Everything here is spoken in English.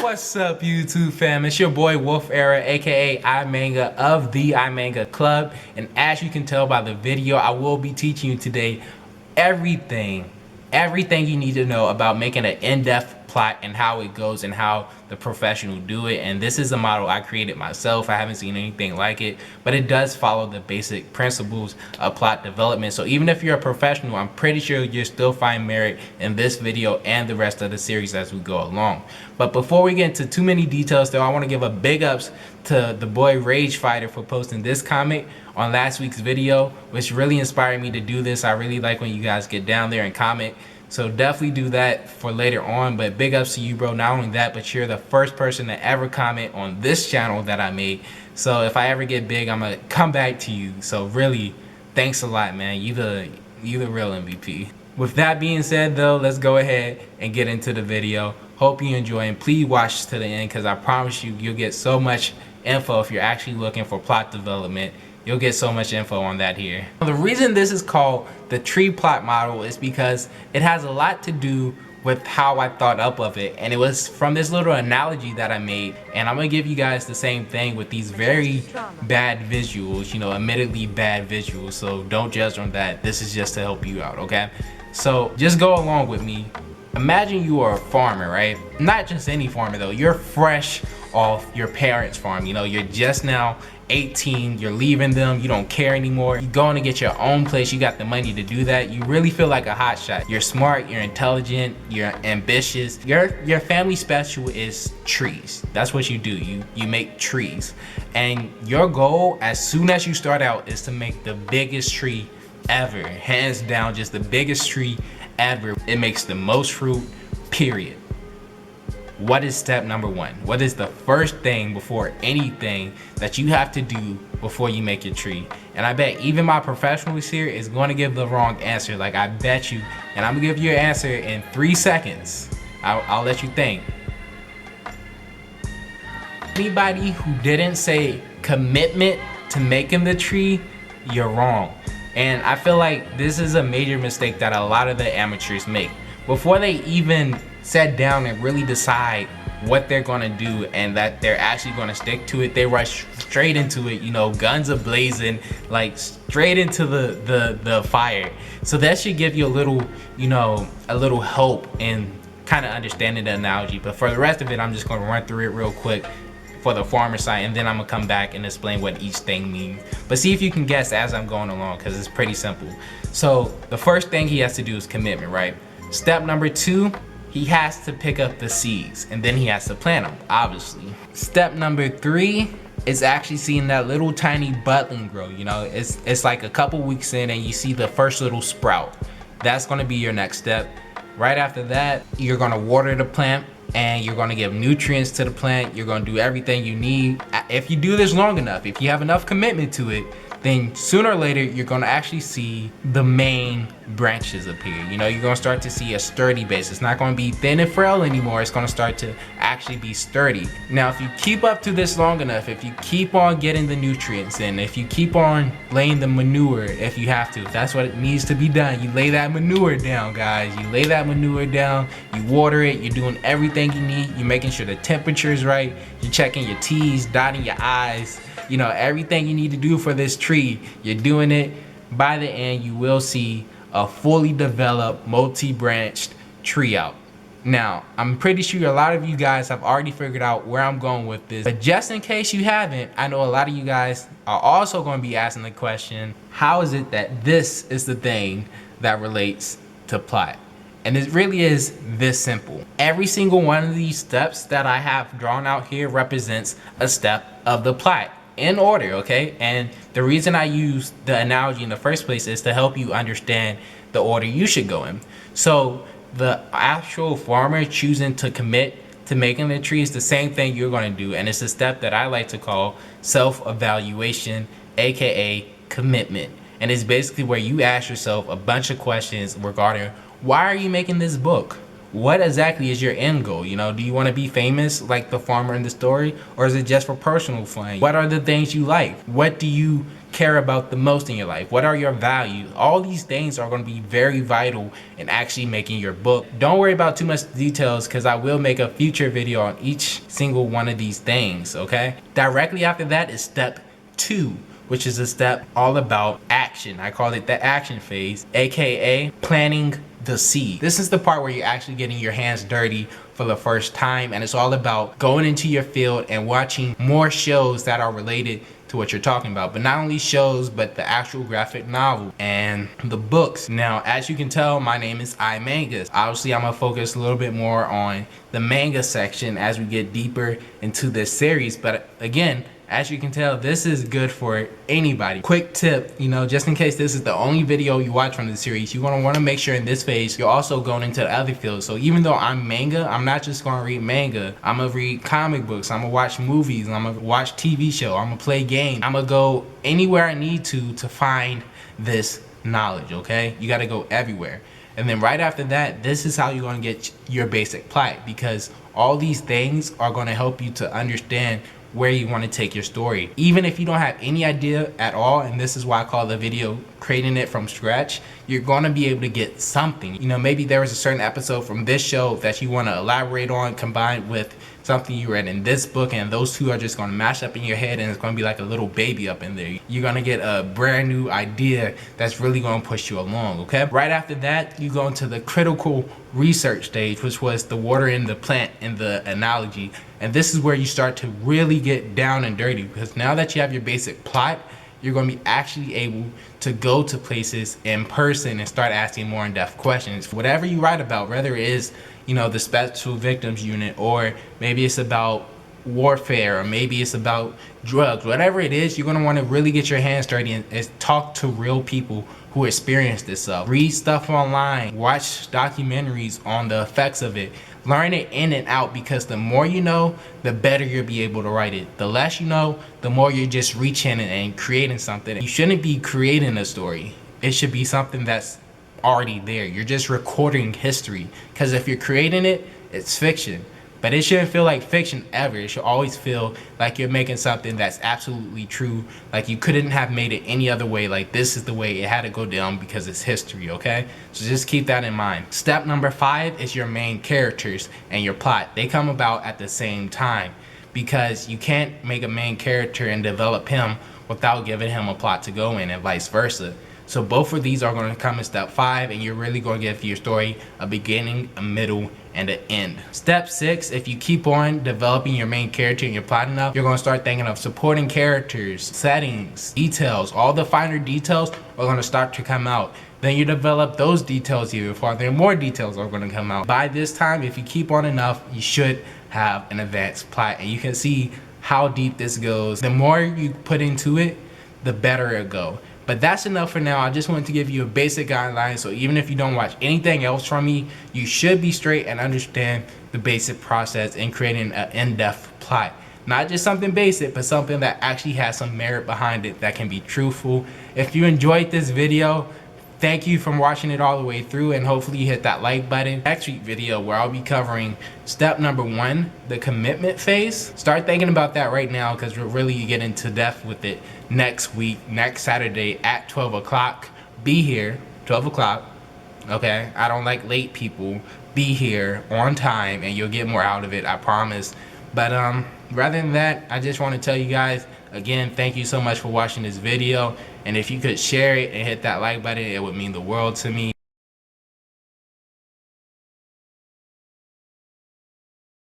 What's up, YouTube fam? It's your boy Wolf Era, aka iManga of the iManga Club, and as you can tell by the video, I will be teaching you today everything you need to know about making an in-depth plot and how it goes and how the professional do it. And this is a model I created myself. I haven't seen anything like it, but it does follow the basic principles of plot development. So even if you're a professional, I'm pretty sure you'll still find merit in this video and the rest of the series as we go along. But before we get into too many details though, I want to give a big ups to the boy Rage Fighter for posting this comment on last week's video, which really inspired me to do this. I really like when you guys get down there and comment, so definitely do that for later on. But big ups to you, bro. Not only that, but you're the first person to ever comment on this channel that I made. So if I ever get big, I'm gonna come back to you. So really, thanks a lot, man. You the real MVP. With that being said though, let's go ahead and get into the video. Hope you enjoy, and please watch to the end, because I promise you, you'll get so much info if you're actually looking for plot development. You'll get so much info on that here. The reason this is called the tree plot model is because it has a lot to do with how I thought up of it, and it was from this little analogy that I made. And I'm gonna give you guys the same thing with these very bad visuals, you know, admittedly bad visuals, so don't judge on that. This is just to help you out, okay? So just go along with me. Imagine you are a farmer, right? Not just any farmer though. You're fresh off your parents' farm. You know, you're just now 18, you're leaving them, you don't care anymore. You're going to get your own place, you got the money to do that. You really feel like a hotshot. You're smart, you're intelligent, you're ambitious. Your family special is trees. That's what you do. You make trees. And your goal as soon as you start out is to make the biggest tree ever. Hands down, just the biggest tree ever. It makes the most fruit, period. What is step number one? What is the first thing before anything that you have to do before you make your tree? And I bet even my professionals here is going to give the wrong answer. Like, I bet you. And I'm gonna give you your answer in 3 seconds. I'll let you think. Anybody who didn't say commitment to making the tree, you're wrong. And I feel like this is a major mistake that a lot of the amateurs make. Before they even sit down and really decide what they're gonna do and that they're actually gonna stick to it, they rush straight into it, you know, guns a blazing, like straight into the fire. So that should give you a little, you know, a little hope in kind of understanding the analogy. But for the rest of it, I'm just gonna run through it real quick for the farmer side, and then I'm gonna come back and explain what each thing means. But see if you can guess as I'm going along, because it's pretty simple. So the first thing he has to do is commitment, right? Step number 2, he has to pick up the seeds, and then he has to plant them, obviously. Step number 3 is actually seeing that little tiny budding grow. You know, it's like a couple weeks in and you see the first little sprout. That's gonna be your next step. Right after that, you're gonna water the plant and you're gonna give nutrients to the plant. You're gonna do everything you need. If you do this long enough, if you have enough commitment to it, then sooner or later you're gonna actually see the main branches appear. You know, you're gonna start to see a sturdy base. It's not gonna be thin and frail anymore. It's gonna start to actually be sturdy. Now, if you keep up to this long enough, if you keep on getting the nutrients in, if you keep on laying the manure, if you have to, if that's what it needs to be done, you lay that manure down, guys. You lay that manure down, you water it, you're doing everything you need, you're making sure the temperature is right, you're checking your T's, dotting your I's, you know, everything you need to do for this tree, you're doing it. By the end, you will see a fully developed, multi-branched tree out. Now, I'm pretty sure a lot of you guys have already figured out where I'm going with this, but just in case you haven't, I know a lot of you guys are also going to be asking the question, how is it that this is the thing that relates to plot? And it really is this simple. Every single one of these steps that I have drawn out here represents a step of the plot in order, okay? And the reason I use the analogy in the first place is to help you understand the order you should go in. So the actual farmer choosing to commit to making the tree is the same thing you're going to do, and it's a step that I like to call self-evaluation, aka commitment. And it's basically where you ask yourself a bunch of questions regarding, why are you making this book? what exactly is your end goal? You know, do you want to be famous like the farmer in the story, or is it just for personal fun? What are the things you like? What do you care about the most in your life? What are your values? All these things are going to be very vital in actually making your book. Don't worry about too much details, because I will make a future video on each single one of these things, okay? Directly after that is step 2, which is a step all about action. I call it the action phase, aka planting the seed. This is the part where you're actually getting your hands dirty for the first time, and it's all about going into your field and watching more shows that are related to what you're talking about. But not only shows, but the actual graphic novel and the books. Now, as you can tell, my name is iMangas. Obviously, I'm gonna focus a little bit more on the manga section as we get deeper into this series. But again, as you can tell, this is good for anybody. Quick tip, you know, just in case this is the only video you watch from the series, you're gonna wanna make sure in this phase, you're also going into the other fields. So even though I'm manga, I'm not just gonna read manga. I'm gonna read comic books, I'm gonna watch movies, I'm gonna watch TV show, I'm gonna play games. I'm gonna go anywhere I need to find this knowledge, okay? You gotta go everywhere. And then right after that, this is how you're gonna get your basic plot, because all these things are gonna help you to understand where you want to take your story. Even if you don't have any idea at all, and this is why I call the video creating it from scratch, you're going to be able to get something. You know, maybe there was a certain episode from this show that you want to elaborate on combined with something you read in this book, and those two are just going to mash up in your head, and it's going to be like a little baby up in there. You're going to get a brand new idea that's really going to push you along, okay? Right after that, you go into the critical research stage, which was the water in the plant in the analogy. And this is where you start to really get down and dirty, because now that you have your basic plot, you're going to be actually able to go to places in person and start asking more in-depth questions. Whatever you write about, whether it is, you know, the Special Victims Unit, or maybe it's about warfare, or maybe it's about drugs, whatever it is, you're going to want to really get your hands dirty and talk to real people who experience this stuff. Read stuff online, watch documentaries on the effects of it, learn it in and out, because the more you know, the better you'll be able to write it. The less you know, the more you're just reaching and creating something. You shouldn't be creating a story. It should be something that's already there. You're just recording history, because if you're creating it, it's fiction. But it shouldn't feel like fiction ever. It should always feel like you're making something that's absolutely true. Like you couldn't have made it any other way. Like this is the way it had to go down because it's history, okay? So just keep that in mind. Step number 5 is your main characters and your plot. They come about at the same time, because you can't make a main character and develop him without giving him a plot to go in, and vice versa. So both of these are going to come in step 5, and you're really going to give your story a beginning, a middle, and an end. Step 6, if you keep on developing your main character and you're plotting enough, you're going to start thinking of supporting characters, settings, details. All the finer details are going to start to come out. Then you develop those details even farther, and more details are going to come out. By this time, if you keep on enough, you should have an advanced plot, and you can see how deep this goes. The more you put into it, the better it'll go. But that's enough for now. I just wanted to give you a basic guideline, so even if you don't watch anything else from me, you should be straight and understand the basic process in creating an in-depth plot. Not just something basic, but something that actually has some merit behind it that can be truthful. If you enjoyed this video, thank you for watching it all the way through, and hopefully you hit that like button. Next week video, where I'll be covering step number 1, the commitment phase. Start thinking about that right now, because we'll really get into depth with it next week, next Saturday at 12 o'clock. Be here, 12 o'clock, okay? I don't like late people. Be here on time, and you'll get more out of it, I promise. But rather than that, I just want to tell you guys, again, thank you so much for watching this video. And if you could share it and hit that like button, it would mean the world to me.